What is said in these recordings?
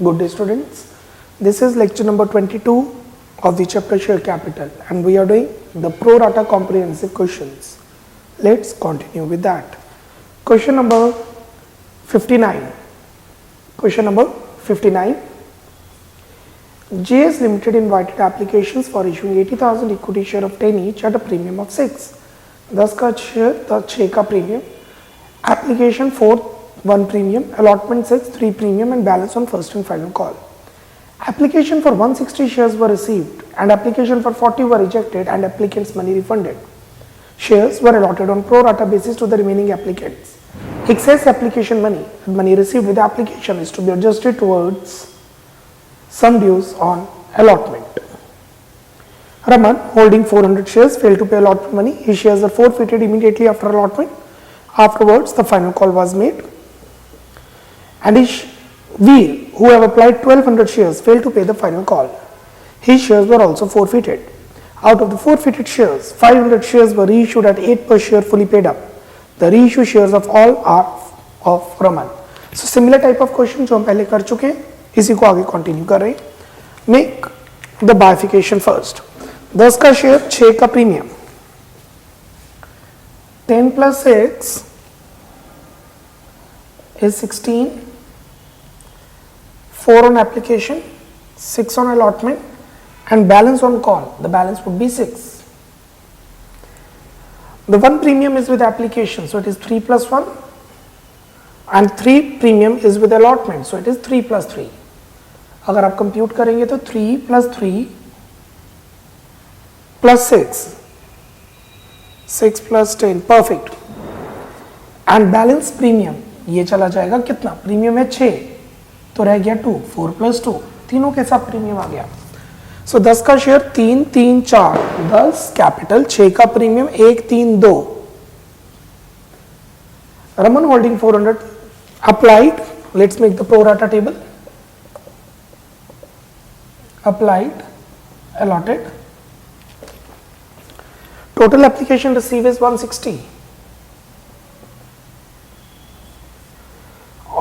Good day students. This is lecture number 22 of the chapter share capital and we are doing the pro rata comprehensive questions. Let's continue with that. Question number 59. Question number 59. JS Limited invited applications for issuing 80,000 equity share of 10 each at a premium of 6. 10 का share 6 का premium, application 4 1 premium, allotment 6 3 premium and balance on first and final call. Application for 160 shares were received and application for 40 were rejected and applicants money refunded. Shares were allotted on pro rata basis to the remaining applicants. Excess application money received with the application is to be adjusted towards some dues on allotment. Raman, holding 400 shares, failed to pay allotment money. His shares are forfeited immediately after allotment. Afterwards, the final call was made. And Veer, who have applied 1200 shares, failed to pay the final call. His shares were also forfeited. Out of the forfeited shares, 500 shares were reissued at 8 per share fully paid up. The reissue shares of all are of Raman. So similar type of question जो हम पहले कर चुके हैं, इसी को आगे continue कर रहे हैं. Make the bifurcation first. 10 का शेयर 6 का premium, 10 plus 6 is 16, 4 on application, 6 on allotment and balance on call. The balance would be 6. The 1 premium is with application, so it is 3 plus 1 and 3 premium is with allotment, so it is 3 plus 3. अगर आप compute करेंगे तो 3 plus 3 plus 6, 6 plus 10, perfect. And balance premium, ये चला जाएगा कितना, premium है 6 तो रह गया 2, 4 plus 2, तीनों के साथ प्रीमियम आ गया. सो 10 का शेयर 3 3 4, 10 कैपिटल, 6 का premium 1 3 2. Raman holding 400 applied. Let's make the pro rata table. Applied, allotted. Total application received is 160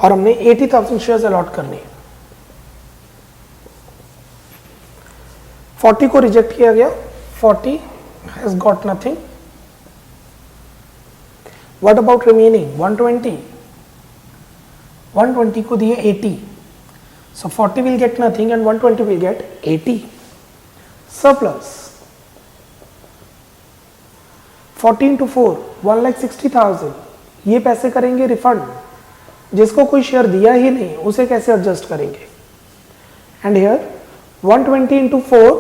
और हमने 80,000 शेयर्स अलॉट करने हैं. 40 को रिजेक्ट किया गया, 40 has got nothing. What about remaining 120? 120 को दिए 80, so 40 will get nothing and 120 will get 80. Surplus 40 into 4, 1,60,000. ये पैसे करेंगे रिफंड. जिसको कोई शेयर दिया ही नहीं उसे कैसे एडजस्ट करेंगे. And here 120 into 4,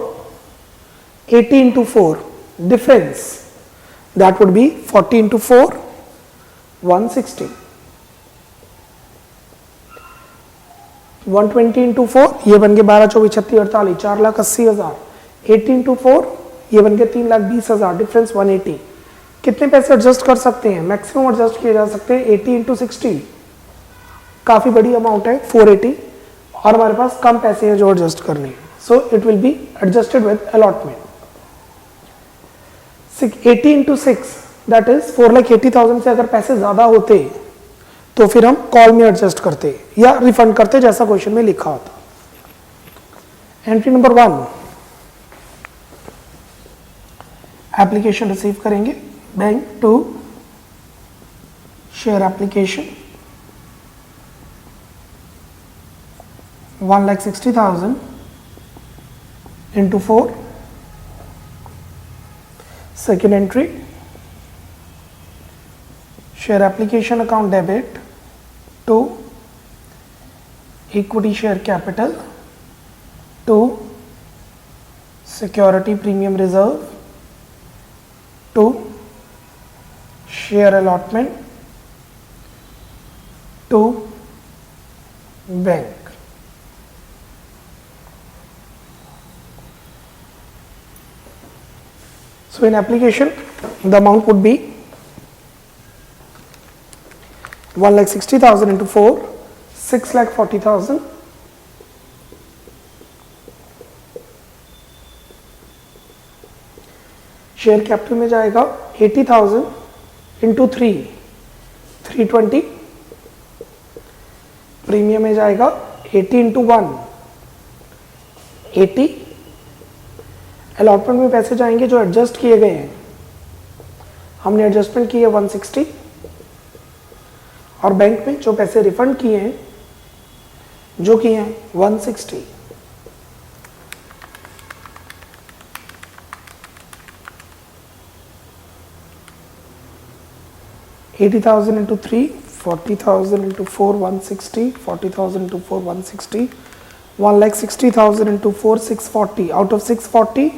80 into 4, difference that would be 40 into 4, 160. 120 into 4 ये बन के 12 24 36 48, 4,80,000. 80 into 4 ये बन के 3,20,000, डिफरेंस 180. कितने पैसे एडजस्ट कर सकते हैं, मैक्सिमम एडजस्ट किए जा सकते हैं 80 into 60, काफी बड़ी अमाउंट है 480 और हमारे पास कम पैसे हैं जो एडजस्ट करने हैं. So it will be adjusted with allotment. 80 into 6 that is 4,80,000 से अगर पैसे ज्यादा होते तो फिर हम कॉल में एडजस्ट करते या रिफंड करते जैसा क्वेश्चन में लिखा होता. एंट्री नंबर 1, एप्लीकेशन रिसीव करेंगे bank to share application 1,60,000 into 4. Second entry, share application account debit to equity share capital to security premium reserve to share allotment to bank. So in application, the amount would be 1,60,000 into 4, 6,40,000. Share capital में जाएगा 80,000 into 3, 320. Premium में जाएगा 80 into 1 80। Allotment में पैसे जाएंगे जो adjust किए गए हैं, हमने एडजस्टमेंट की है 160, और बैंक में जो पैसे रिफंड किए हैं जो किए हैं 160। $80,000 into 3, 40,000 into 4, 160, 40,000 into 4, 160, 1,60,000 into 4, 640. Out of 640,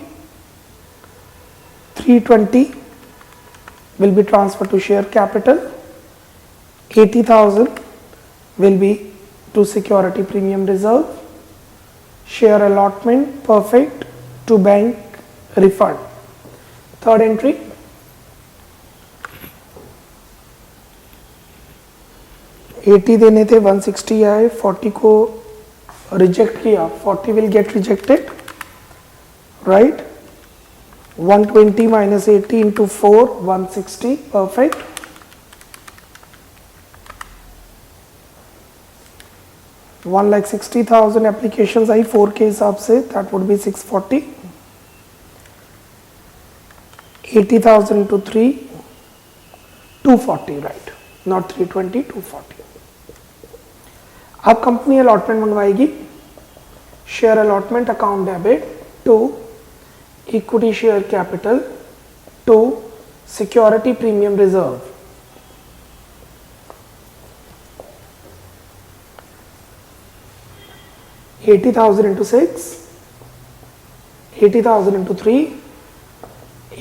320 will be transferred to share capital, 80,000 will be to security premium reserve, share allotment perfect to bank refund. Third entry, $80 देने थे, 160 आए, 40 को रिजेक्ट किया, 40 will get rejected, right? 120 minus 80 into 4, 160, perfect. $1,60,000 applications आई 4 के हिसाब से, that would be 640. 80,000 into 3, 240, right? Not 320, 240. अब company allotment मंगवाएगी, share allotment account debit to equity share capital to security premium reserve. $80,000 into 6, 80,000 into 3,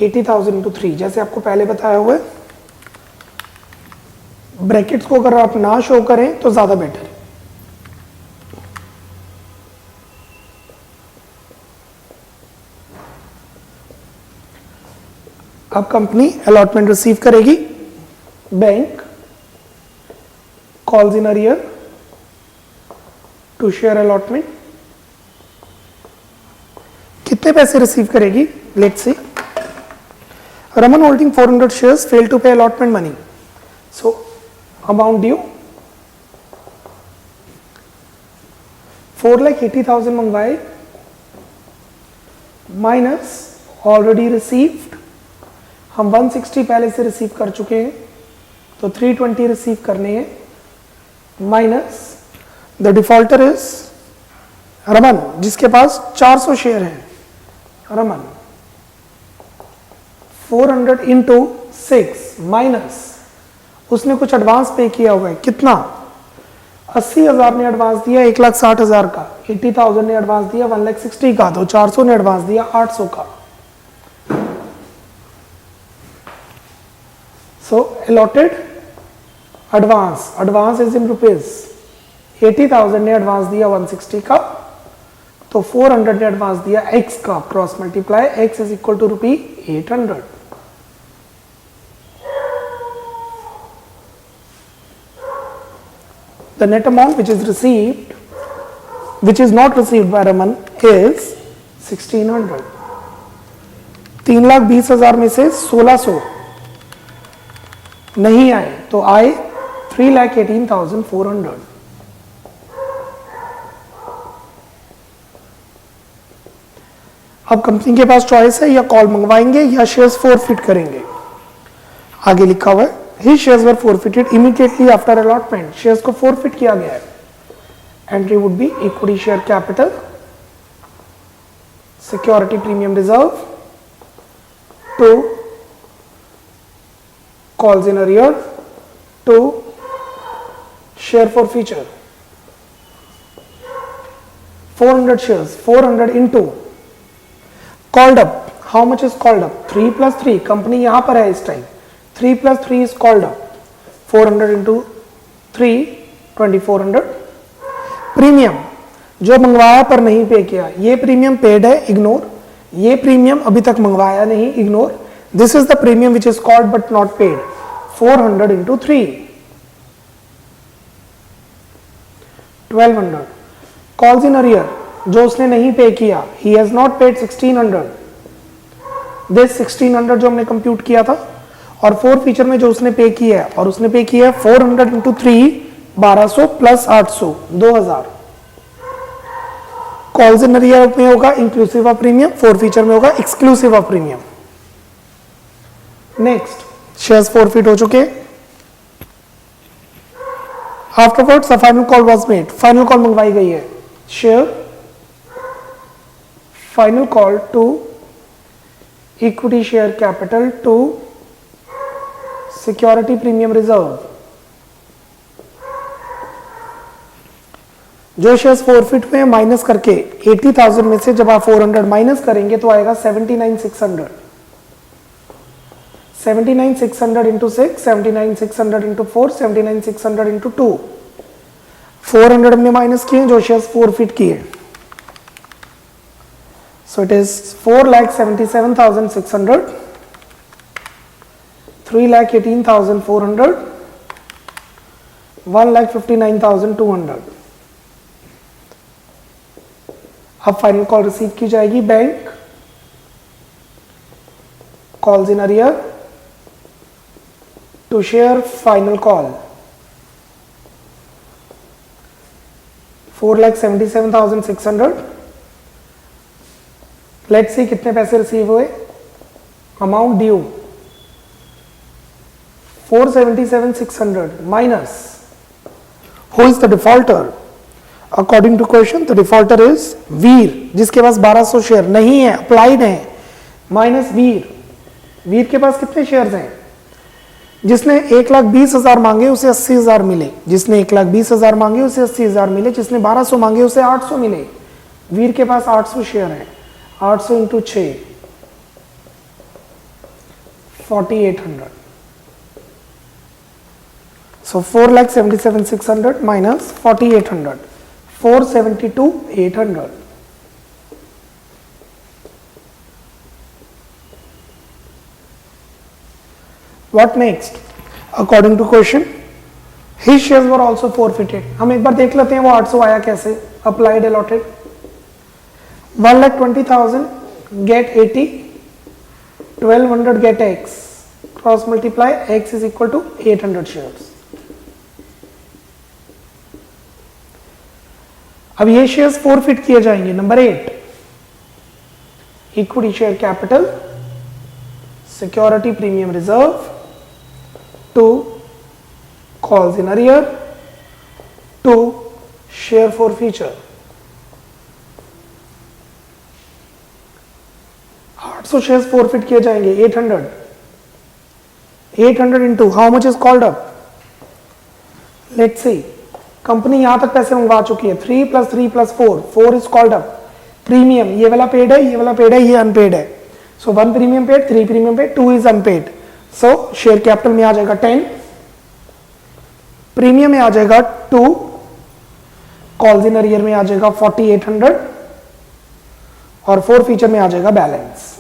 80,000 into 3, जैसे आपको पहले बताया हुआ है। ब्रैकेट्स को अगर आप ना शो करें तो ज्यादा बेटर है। अब कंपनी अलॉटमेंट रिसीव करेगी, bank calls in arrear to share allotment. कितने पैसे रिसीव करेगी? Let's see, Raman holding 400 shares fail to pay allotment money, so amount due 4,80,000 मंगवाए माइनस ऑलरेडी रिसीव्ड, हम 160 पहले से रिसीव कर चुके हैं तो 320 रिसीव करने हैं, minus the defaulter is Raman जिसके पास 400 शेयर है। रमन 400 इंटू 6 माइनस उसने कुछ एडवांस पे किया हुआ है, कितना? 80,000 ने एडवांस दिया 1,60,000 का, 80,000 ने एडवांस दिया 1,60,000 का, तो 400 ने एडवांस दिया 800 का। So allotted advance is in rupees, 80,000 ने एडवांस दिया 160 का, तो 400 ने एडवांस दिया x का, cross multiply x is equal to ₹800। The net amount which is received, which is not received by Raman is 1,600। 3,20,000 में से 1,600 नहीं आए तो आए 3,18,400। अब कंपनी के पास चॉइस है, या कॉल मंगवाएंगे या शेयर्स फोरफिट करेंगे। आगे लिखा हुआ है ही shares were forfeited immediately after allotment, shares को फोरफिट किया गया है। Entry would be equity share capital, security premium reserve to calls in arrear to share forfeiture। 400 shares, 400 into called up, how much is called up? 3 plus 3, company यहां पर है इस time, 3 plus 3 is called up, 400 into 3, 2400। Premium जो मंगवाया पर नहीं पे किया, ये प्रीमियम पेड है, इग्नोर। ये प्रीमियम अभी तक मंगवाया नहीं, ignore. This is the premium which is called but not paid, 400 into 3, 1200। Calls in arrear जो उसने नहीं पे किया, he has not paid 1,600, this 1,600 जो हमने कंप्यूट किया था, और फोर फीचर में जो उसने पे किया है, और उसने पे किया है 400 into 3, 1200 plus 800, 2000। Calls in arrear में होगा इंक्लूसिव ऑफ प्रीमियम, फोरफीचर में होगा exclusive of premium. Next shares forfeit हो चुके। Afterwards a final call was made, final call मंगवाई गई है। Share final call to equity share capital to security premium reserve. जो शेयर्स फोरफिट हुए minus करके 80,000 में से जब आप 400 माइनस करेंगे तो आएगा 79,600। 79,600 इंटू 6, 79,600 इंटू 4, 79,600 इंटू 2। 400 हमने माइनस किए जो शेयर्स फोरफिट किए। So it is 4,77,600, 3,18,400, 1,59,200। अब फाइनल कॉल रिसीव की जाएगी। Bank calls in arrear to share final call 4,77,600। Let's see कितने पैसे रिसीव हुए। Amount due 477,600 minus who is the defaulter. According to question the defaulter is Veer, जिसके पास 1200 share नहीं है, अप्लाइड है, माइनस वीर। वीर के पास कितने शेयर्स हैं? जिसने 1,20,000 मांगे उसे 80,000 मिले, जिसने 1,20,000 मांगे उसे 80,000 मिले, जिसने 1200 मांगे उसे 800 मिले। वीर के पास 800 शेयर हैं। 800 into 6 4800। So 4,77,600 minus 4800, 472,800। What next? According to question, his shares were also forfeited. हम एक बार देख लेते हैं वो 800 आया कैसे। Applied allotted 1,20,000 get 80, 1,200 get X, cross multiply X is equal to 800 shares. अब ये शेयर्स फोरफिट किए जाएंगे। Number 8 equity share capital security premium reserve to calls in arrear to share forfeiture. 800 shares forfeit किए जाएंगे। 800 into how much is called up. Let's see company यहां तक पैसे मंगवा चुकी है। 3 + 3 + 4, 4 इज कॉल्ड अप। प्रीमियम ये वाला पेड है, ये वाला पेड है, ये अनपेड है। So 1 premium paid, 3 premium paid, 2 is unpaid. So share capital में आ जाएगा 10, प्रीमियम में आ जाएगा 2, कॉल्स इन अरियर में आ जाएगा 4800 और फोरफीचर में आ जाएगा बैलेंस।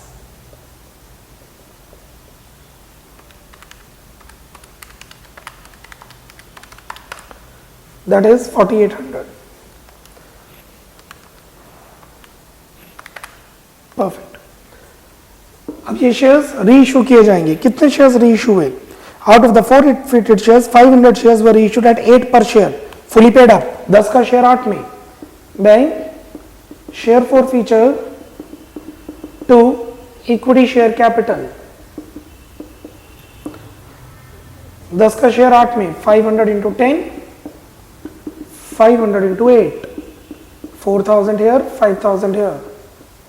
That is 4800. परफेक्ट। अब ये शेयर्स रीइश्यू किए जाएंगे। कितने शेयर्स रीइश्यू हुए? Out of the forfeited shares 500 shares were reissued at 8 per share, fully paid up. 10 का शेयर 8 में। Bank share forfeiture to equity share capital 10 का शेयर 8 में। 500 इंटू 10, 500 इंटू 8, 4,000 हेयर, 5,000 हेयर,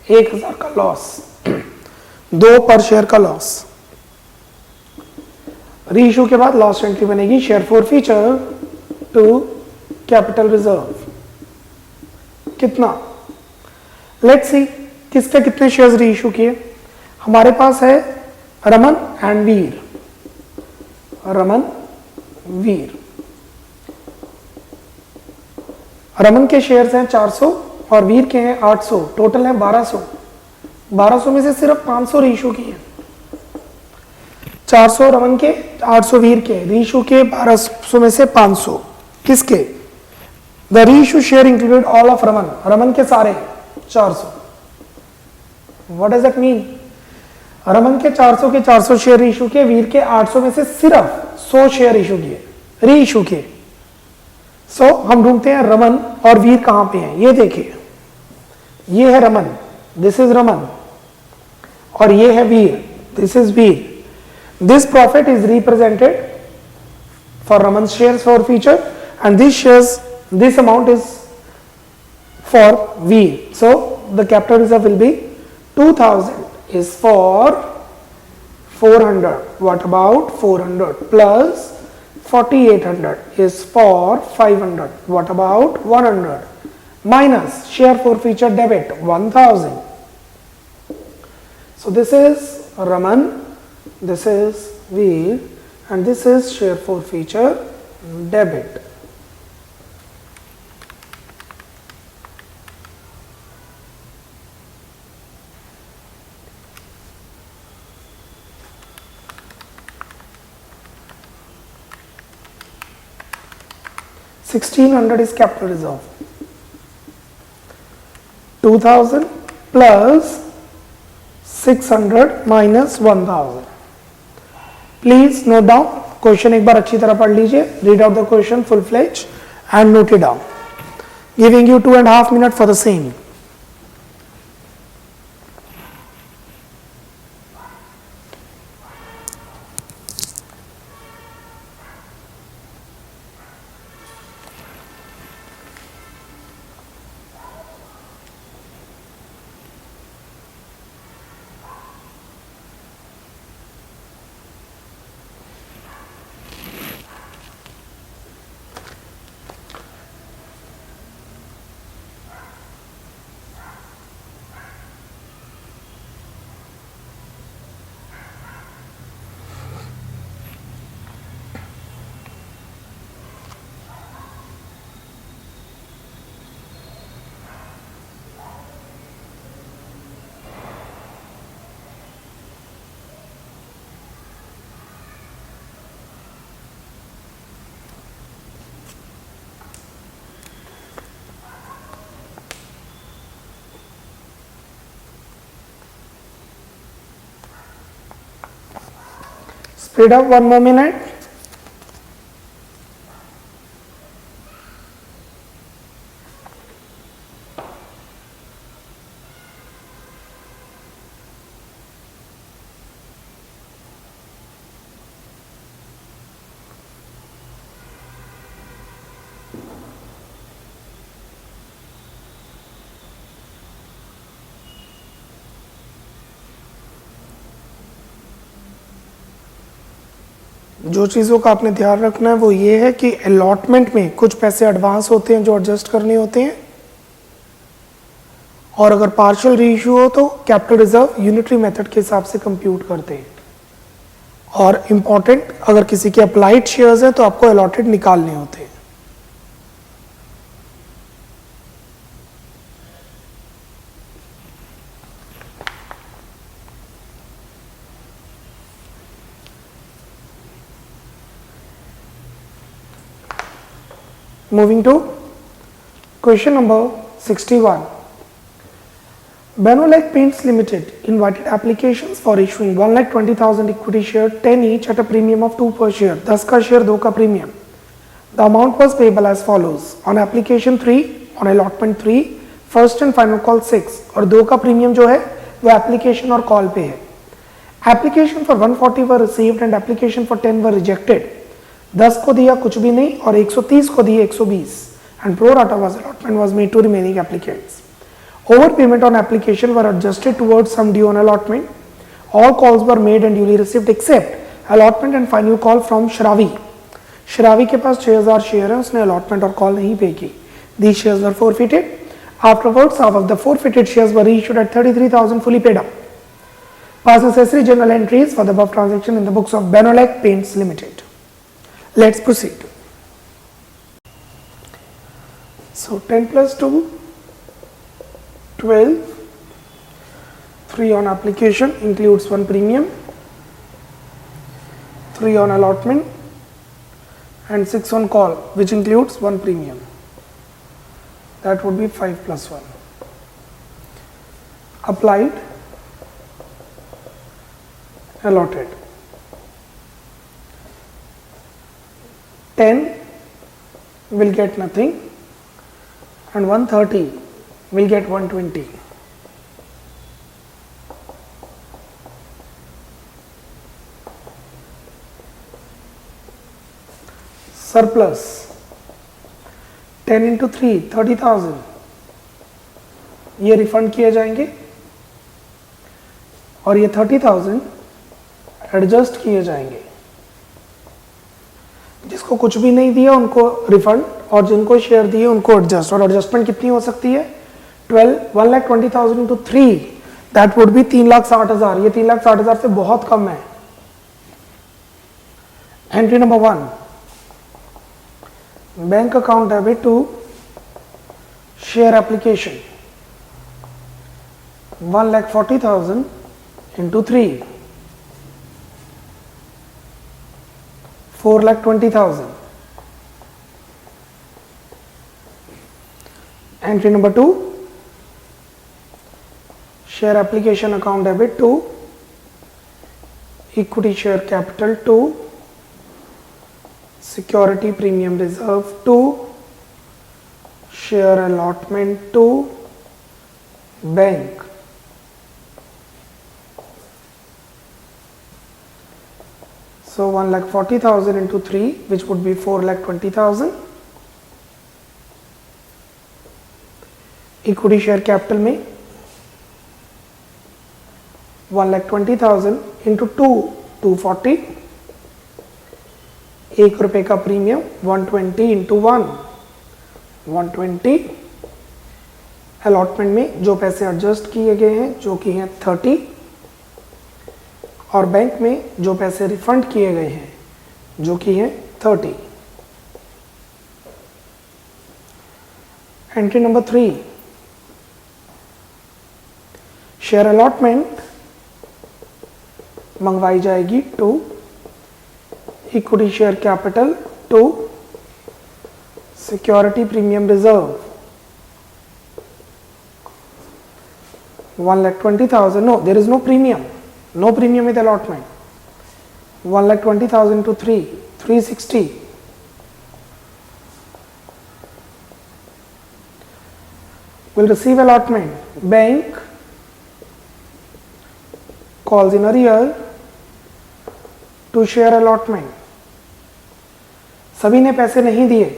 1,000 का loss. 2 पर शेयर का loss. Reissue के बाद loss entry बनेगी share forfeiture to capital reserve. कितना? लेट्स सी किसके कितने शेयर्स रीइश्यू किए। हमारे पास है रमन एंड वीर। रमन वीर, रमन के शेयर्स हैं 400 और वीर के हैं 800, टोटल है 1200। 1200 में से सिर्फ 500 रीइश्यू किए। 400 रमन के, 800 वीर के। रीइश्यू के 1200 में से 500 किसके? The reissue share included all of Raman, Raman के सारे 400। What does that mean? Raman के 400 शेयर रीइश्यू किए, वीर के 800 में से सिर्फ 100 शेयर इश्यू किए, रीइश्यू किए। सो हम ढूंढते हैं रमन और वीर कहां पे हैं। ये देखिए ये है रमन, दिस इज रमन, और ये है Veer, this is Veer. This profit is represented for Raman's shares forfeiture, and this amount is for Veer. So the capital reserve will be 2000 is for 400. What about 400 plus 4800 is for 500. What about 100 minus share forfeiture debit 1000. So this is Raman, this is Veer, and this is share forfeiture debit. $1,600 is capital reserve. 2000 plus 600 minus 1000. Please note down, question एक बार अच्छी तरह पढ़ लीजिए, read out the question full fledge and note it down, giving you 2.5 minutes for the same. Speed up one more minute. जो चीज़ों का आपने ध्यान रखना है वो ये है कि अलॉटमेंट में कुछ पैसे एडवांस होते हैं जो एडजस्ट करने होते हैं, और अगर पार्शियल रीइश्यू हो तो कैपिटल रिजर्व यूनिटरी मेथड के हिसाब से कंप्यूट करते हैं। और इम्पॉर्टेंट, अगर किसी के अप्लाइड शेयर्स हैं तो आपको अलॉटेड निकालने होते हैं। Moving to question number 61. Benolec Paints Limited invited applications for issuing 1,20,000 equity share 10 each at a premium of 2 per share, 10 का शेयर 2 का premium. The amount was payable as follows: on application 3, on allotment 3, first and final call 6, और 2 का premium जो है वो application और call पे है. Application for 140 were received and application for 10 were rejected. 10 को दिया कुछ भी नहीं और 130 को दिए 120, and pro rata was allotment was made to remaining applicants. Overpayment on application were adjusted towards sum due on allotment. All calls were made and duly received except allotment and final call from Shravi. Shravi के पास 6000 share है, उसने allotment और call नहीं पे की. These shares were forfeited. Afterwards, half of the forfeited shares were reissued at 33,000 fully paid up. Pass necessary journal entries for the above transaction in the books of Benolec Paints Limited. Let's proceed. So 10 plus 2, 12, 3 on application includes 1 premium, 3 on allotment and 6 on call, which includes 1 premium. That would be 5 plus 1. Applied, allotted. 10 will get nothing and 130 will get 120. Surplus 10 into 3 30,000, ये refund किए जाएंगे और ये 30,000 adjust किए जाएंगे। जिसको कुछ भी नहीं दिया उनको रिफंड और जिनको शेयर दिए उनको एडजस्ट। और एडजस्टमेंट कितनी हो सकती है? 1,20,000 इंटू 3 दैट वुड बी 3,60,000। ये 3,60,000 से बहुत कम है। Entry number 1, bank account debit to share application 1,40,000 into 3 4,20,000. Entry number 2, share application account debit to equity share capital to security premium reserve to share allotment to bank. So 1,40,000 into 3, which would be 4,20,000. Equity share capital में 1,20,000 into 2 240, ₹1 का premium 120 into 1 120। Allotment में जो पैसे adjust किए गए हैं जो कि हैं 30 और बैंक में जो पैसे रिफंड किए गए हैं जो कि हैं 30। एंट्री नंबर 3, शेयर अलॉटमेंट मंगवाई जाएगी to equity share capital to security premium reserve 1,20,000। No, there is no premium, no premium with allotment। 1,20,000 to 3 360, will receive allotment, bank calls in arrear to share allotment। सभी ने पैसे नहीं दिए,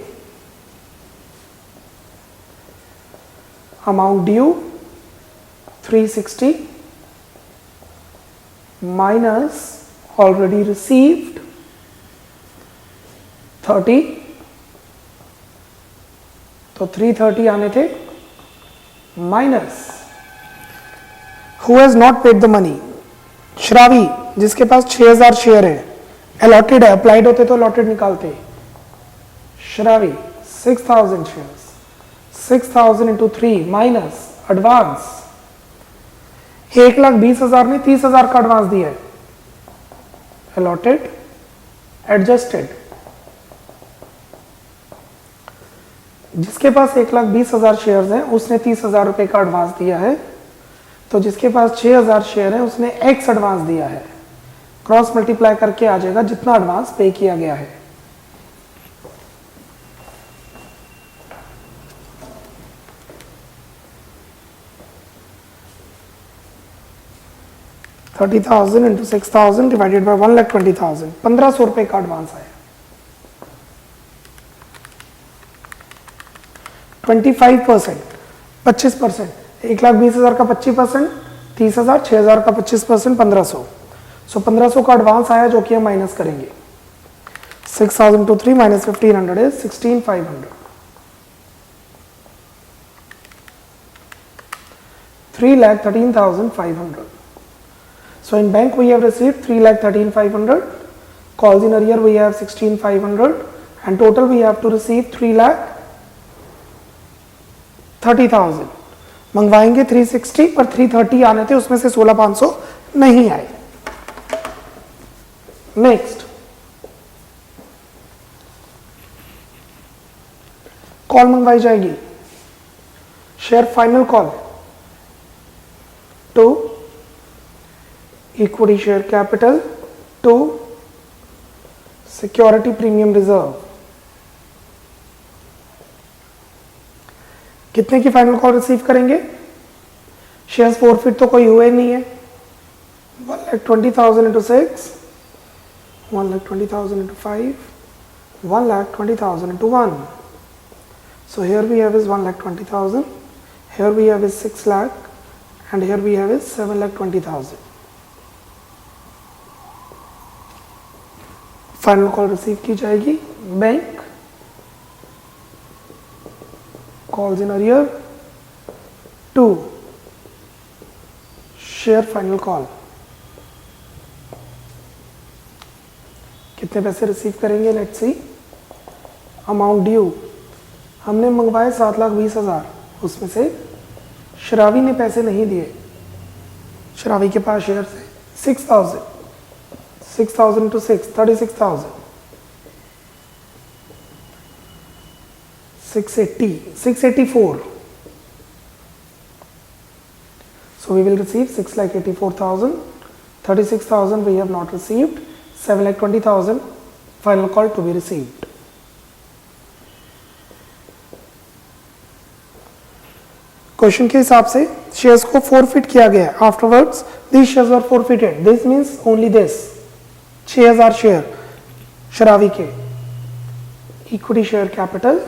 amount due 360 minus already received 30, तो 330 आने थे, minus who has not paid the money, Shravi जिसके पास 6,000 शेयर है, अलॉटेड है, अप्लाइड होते तो अलॉटेड निकालते, Shravi 6,000 shares, 6,000 into 3 minus advance 1,20,000 ने 30,000 का एडवांस दिया है, अलॉटेड एडजस्टेड। जिसके पास 1,20,000 शेयर्स हैं उसने 30,000 रुपए का एडवांस दिया है, तो जिसके पास 6,000 शेयर है उसने एक्स एडवांस दिया है, क्रॉस मल्टीप्लाई करके आ जाएगा जितना एडवांस पे किया गया है। $30,000 into 6,000 divided by 1,20,000, 1,500 रुपए का एडवांस आया। 25%, 25%, 1,20,000 का 25%, 30,000, 6,000 का 25%, 1,500। सो 1,500 का एडवांस आया जो कि हम माइनस करेंगे। 6,000 to 3 minus 1,500 is 16,500। 3,13,500। So in bank we have received 3,13,500, calls in arrear we have 16,500 and total we have to receive 3,30,000। मंगवाएंगे 360 पर 330 आने थे, उसमें से 16,500 नहीं आए। नेक्स्ट, कॉल मंगवाई जाएगी, share final call to equity share capital to security premium reserve। कितने की फाइनल कॉल रिसीव करेंगे? शेयर्स फॉरफिट तो कोई हुए नहीं है. 1,20,000 into 6, 1,20,000 into 5, 1,20,000 into 1. So here we have is 1,20,000, here we have is 6 lakh, and here we have is 7,20,000. Final call receive की जाएगी. Bank calls in arrear to share final call. कितने पैसे receive करेंगे? Let's see. अमाउंट ड्यू हमने मंगवाए 7,20,000, उसमें से शरावी ने पैसे नहीं दिए. शरावी के पास शेयर से 6,000 into 6, 36,000. 684. So we will receive 6,84,000. 36,000 we have not received. 7,20,000 final call to be received. Question के हिसाब से शेयर्स को फोरफिट किया गया. Afterwards these shares were forfeited. This means only this 6,000 share Shravi के. Equity share capital,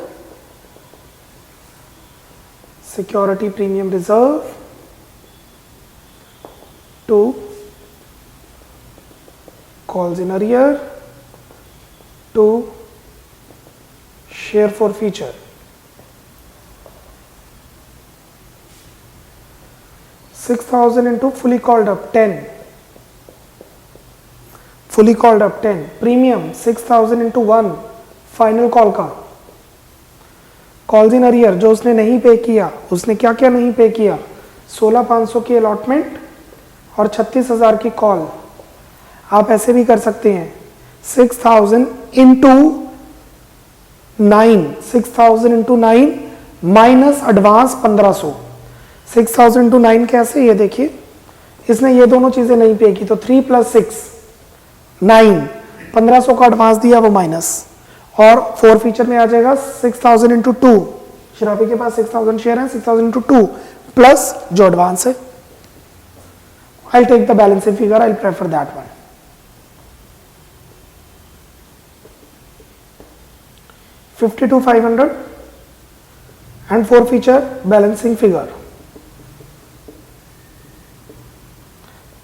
security premium reserve to calls in arrear to share forfeiture. 6,000 into fully called up 10. Fully called up 10. Premium 6,000 into 1 final call का. Calls in arrear जो उसने नहीं पे किया, उसने क्या क्या नहीं पे किया? 16,500 की अलॉटमेंट और 36,000 की कॉल. आप ऐसे भी कर सकते हैं 6,000 into 9, 6,000 into 9 minus advance 1,500. 6,000 into 9 कैसे? ये देखिए, इसने ये दोनों चीजें नहीं पे की तो 3 + 6 9, 1,500 का एडवांस दिया वो माइनस, और फोर फीचर में आ जाएगा 6,000 इंटू 2. शराबी के पास 6,000 शेयर है, 6,000 इंटू 2 प्लस जो एडवांस है. I take the balancing figure, I prefer that one. 52,500 and forfeiture balancing figure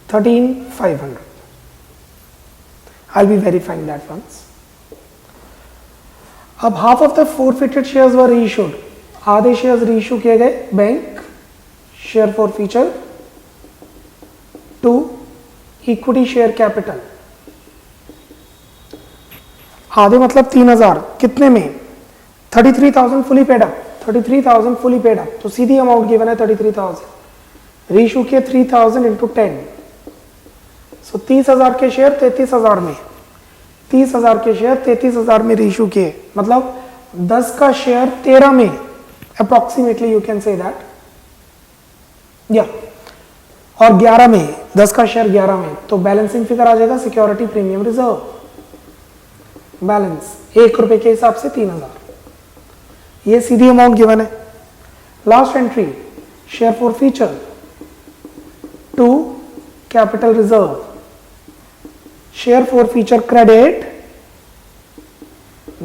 13,500. I'll be verifying that once. अब half of the forfeited shares were reissued. आधे शेयर्स रीइश्यू किए गए. Bank share forfeiture to equity share capital. आधे मतलब 3,000. कितने में? 33,000 fully paid up. 33,000 fully paid up, तो सीधी अमाउंट गिवन है 33,000. रीइश्यू किए 3,000 इंटू 10. सो 30,000 के शेयर 33,000 में, 30,000 के शेयर 33,000 में रीइश्यू किए. मतलब 10 का शेयर 13 में, approximately you can say that. या और 11 में, 10 का शेयर 11 में, तो बैलेंसिंग फिगर आ जाएगा सिक्योरिटी प्रीमियम रिजर्व. बैलेंस 1 रुपए के हिसाब से 3,000. ये सीधी अमाउंट गिवन है. Last entry share forfeiture to capital reserve. Share forfeiture credit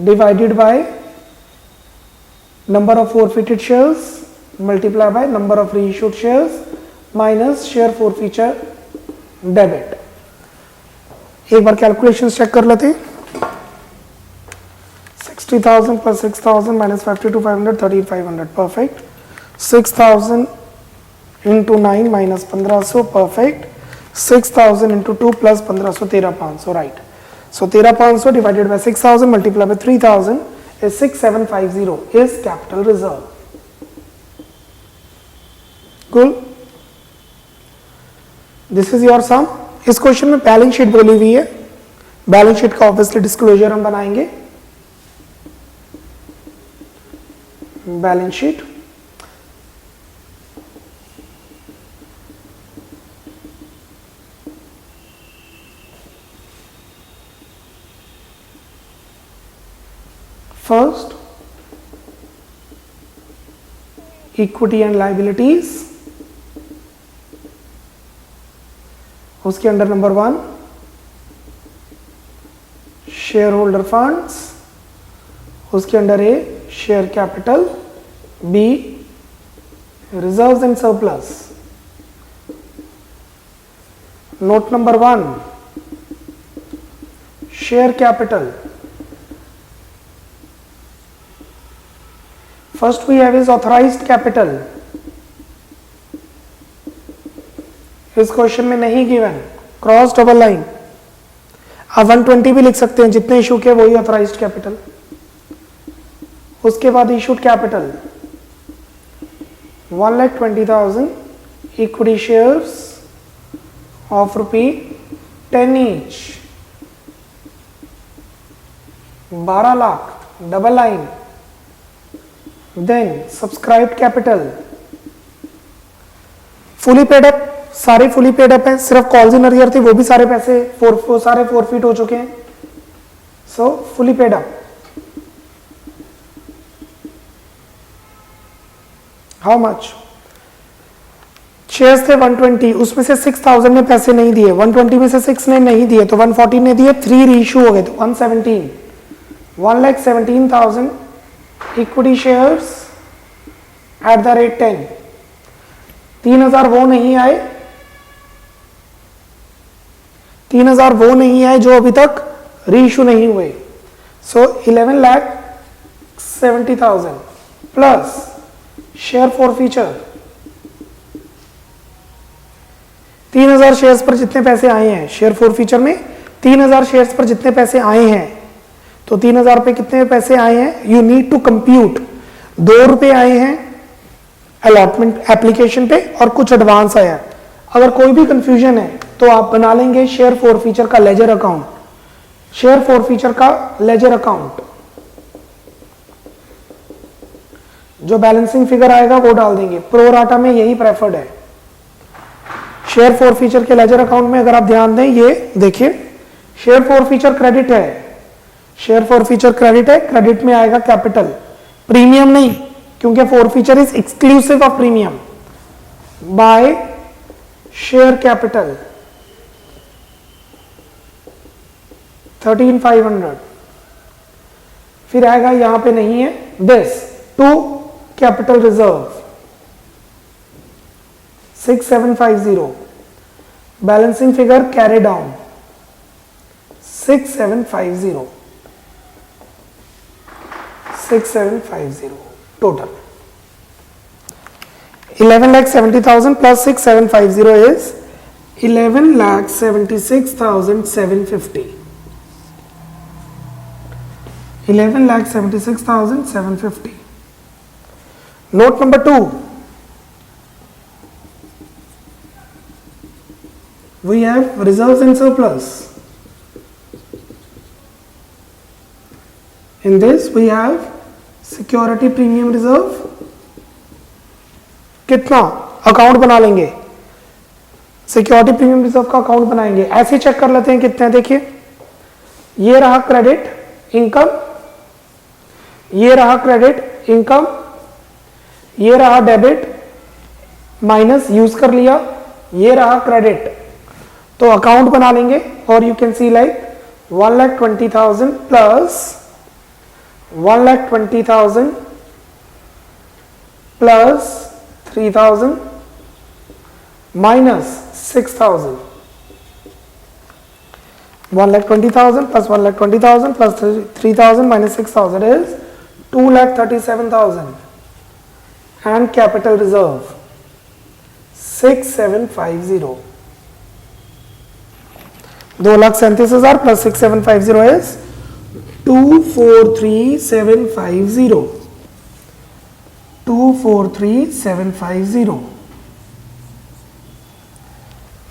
divided by number of forfeited shares multiplied by number of reissued shares minus share forfeiture debit. एक बार calculation check कर लेते. 60,000 plus 6,000 minus 52,500 13,500 perfect. 6,000 into 9 minus 1,500 perfect. 6,000 into 2 plus 1,500 13,500 right. So 13,500 divided by 6,000 multiplied by 3,000 is 6,750 is capital reserve. Cool. This is your sum. इस question में balance sheet बोली हुई है. Balance sheet का obviously disclosure हम बनाएंगे. Balance sheet first equity and liabilities, उसके under number 1 shareholder funds, उसके under A share capital, B reserves and surplus. Note number 1 share capital, first we have is authorized capital, इस question में नहीं given, cross double line. आप 120 भी लिख सकते हैं, जितने इशू के वही ऑथराइज्ड कैपिटल। उसके बाद issued capital 1,20,000 equity shares of ₹10 each, 12 lakh, double line. Then subscribed capital fully paid up, सारे फुली पेड अप है, सिर्फ कॉल्स इन अरियर थे, वो भी सारे पैसे सारे फोरफिट हो चुके हैं। सो fully paid up. How much? Shares थे 120, उसमें से 6,000 ने पैसे नहीं दिए, 120 में से 6 ने नहीं दिए तो 140 ने दिए, 3 रीइश्यू हो गए तो 117, 1,17,000 equity shares at the rate 10। 3,000 वो नहीं आए, 3,000 वो नहीं आए जो अभी तक रीइश्यू नहीं हुए। सो 11,70,000 plus share for feature. 3,000 shares पर जितने पैसे आए हैं शेयर फॉर फीचर में, 3,000 शेयर्स पर जितने पैसे आए हैं, तो 3,000 पे कितने पैसे आए हैं? You need to compute. 2 रुपए आए हैं अलॉटमेंट एप्लीकेशन पे और कुछ एडवांस आया है। अगर कोई भी कंफ्यूजन है तो आप बना लेंगे शेयर फॉर फीचर का ledger account, share for feature का लेजर अकाउंट, जो बैलेंसिंग फिगर आएगा वो डाल देंगे। प्रो राटा में यही प्रेफर्ड है। शेयर फॉर फीचर के लेजर अकाउंट में अगर आप ध्यान दें, ये देखिए शेयर फॉर फीचर क्रेडिट है, शेयर फॉर फीचर क्रेडिट है, क्रेडिट में आएगा कैपिटल, प्रीमियम नहीं, क्योंकि forfeiture is exclusive of premium. By share capital 13,500, फिर आएगा यहां पे नहीं है this to capital reserve 6,750, balancing figure carry down 6,750 total 11,70,000 plus 6,750 is 11,76,750, 11,76,750. Note number 2, we have reserves and surplus. In this we have security premium reserve, कितना account बना लेंगे, security premium reserve का अकाउंट बनाएंगे। ऐसे चेक कर लेते हैं कितने हैं। देखिए ये रहा क्रेडिट इनकम, ये रहा क्रेडिट इनकम, ये रहा डेबिट माइनस यूज कर लिया, ये रहा क्रेडिट, तो अकाउंट बना लेंगे। और you can see like 1,20,000 plus 1,20,000 plus 3,000 minus 6,000. 1,20,000 plus 1,20,000 plus 3,000 minus 6,000 is 2,37,000. And capital reserve 6,750. 2,37,000 plus 6,750 is 2,43,750. 2,43,750.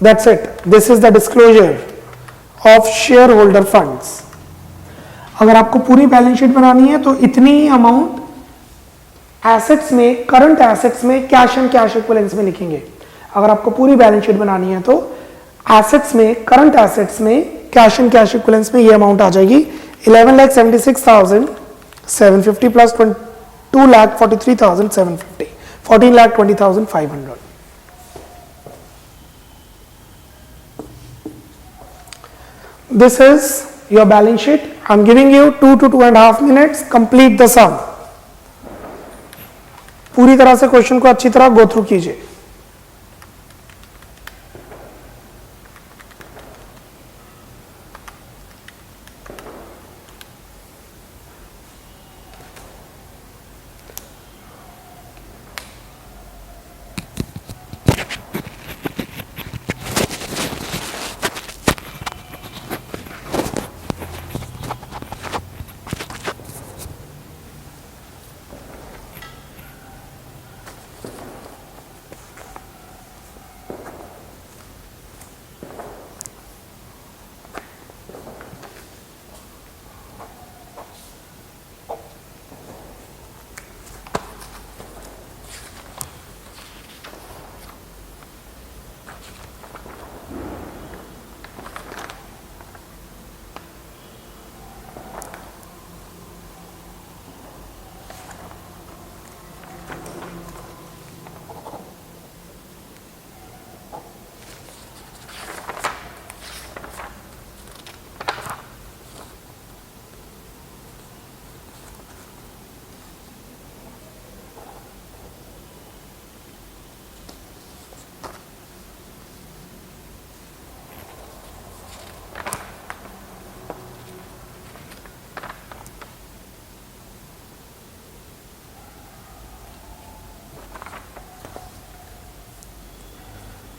That's it. This is the disclosure of shareholder funds. अगर आपको पूरी बैलेंस शीट बनानी है तो इतनी अमाउंट एसेट्स में, करंट एसेट्स में cash and cash equivalents में लिखेंगे। अगर आपको पूरी बैलेंस शीट बनानी है तो एसेट्स में, करंट एसेट्स में, कैश एंड कैश इक्विवेलेंट्स में ये अमाउंट आ जाएगी 11,76,750 plus 2,43,750 14,20,500. This is your balance sheet. I'm giving you 2 to 2.5 minutes. Complete the sum. पूरी तरह से क्वेश्चन को अच्छी तरह गो थ्रू कीजिए.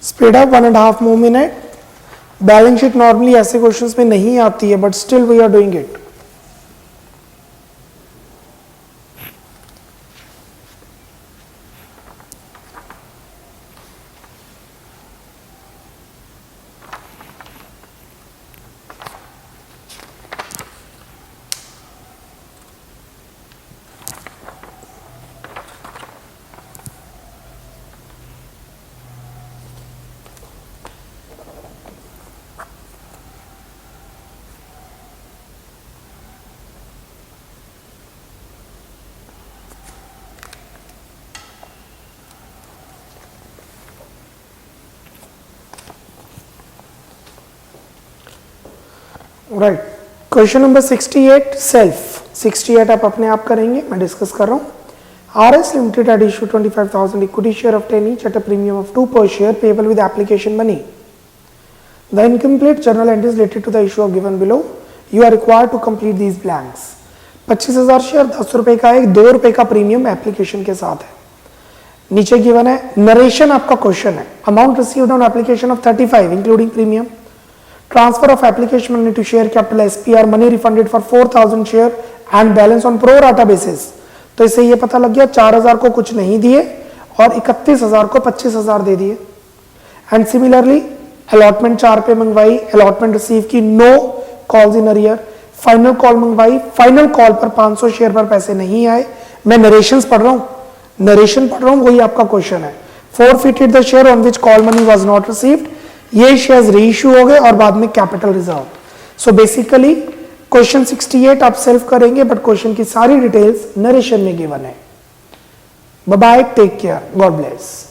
Speed up 1.5 more minute. Balance sheet normally ऐसे क्वेश्चंस में नहीं आती है, but still we are doing it. Right. Question number 68 self 68 आप अपने आप करेंगे, मैं डिस्कस कर रहा हूँ. RS Limited had issued 25,000 equity share of 10 each at a premium of 2 per share payable with application money. The incomplete journal entries related to the issue are given below. You are required to complete these blanks. 25,000 share 10 रुपए का है, 2 रुपए का premium application के साथ है. नीचे given है नरेशन आपका क्वेश्चन है. Amount received on application of 35 including premium. Transfer of application money to share capital SPR, money refunded for 4,000 share and balance on pro rata basis. तो इससे ये पता लग गया 4,000 को कुछ नहीं दिए और 31,000 को 25,000 दे दिए. एंड सिमिलरली अलॉटमेंट 4 पे मंगवाई, अलॉटमेंट रिसीव की, no calls in arrear. Final call मंगवाई, फाइनल कॉल पर 500 शेयर पर पैसे नहीं आए. मैं नरेशंस पढ़ रहा हूँ, नरेशन पढ़ रहा हूँ, वही आपका क्वेश्चन है. forfeited the share on which call money was not received. ये शेयर्स रीइश्यू हो गए और बाद में capital reserve. So basically question 68 आप सेल्फ करेंगे, बट क्वेश्चन की सारी डिटेल्स नरेशन में गिवन है. Bye bye, take care, God bless.